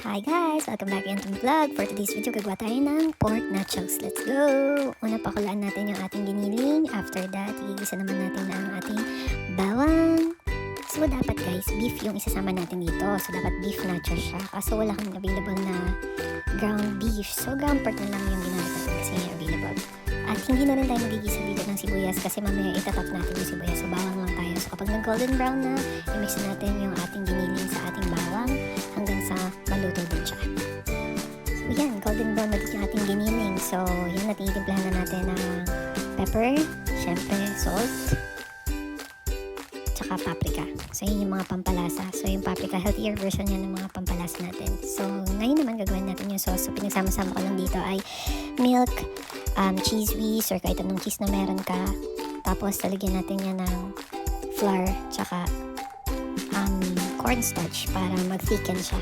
Hi guys! Welcome back again to my vlog. For today's video, gagawa tayo ng pork nachos. Let's go! Una, pakulaan natin yung ating giniling. After that, igigisa naman natin ang ating bawang. So, dapat guys, beef yung isasama natin dito. So, dapat beef nachos siya. Kaso wala kang available na ground beef. So, ground pork na lang yung ginamit natin kasi available. At hindi na rin tayo magigisa dito ng sibuyas kasi mamaya itatap natin yung sibuyas. So, bawang lang tayo. So, kapag nag-golden brown na, i-mix natin yung ating giniling sa ating bawang hanggang sa maluto din siya. So, yan. Golden brown na din yung ating giniling. So, yan. Natitimplahan na natin ng pepper, syempre, salt, tsaka paprika. So, yun yung mga pampalasa. So, yung paprika, healthier version yan ng mga pampalasa natin. So, ngayon naman gagawin natin yung sauce. So, pinagsama-sama ko lang dito ay milk, cheese whiz, or kahit anong cheese na meron ka. Tapos, talagyan natin yan ng flour, tsaka cornstarch para mag-thicken siya.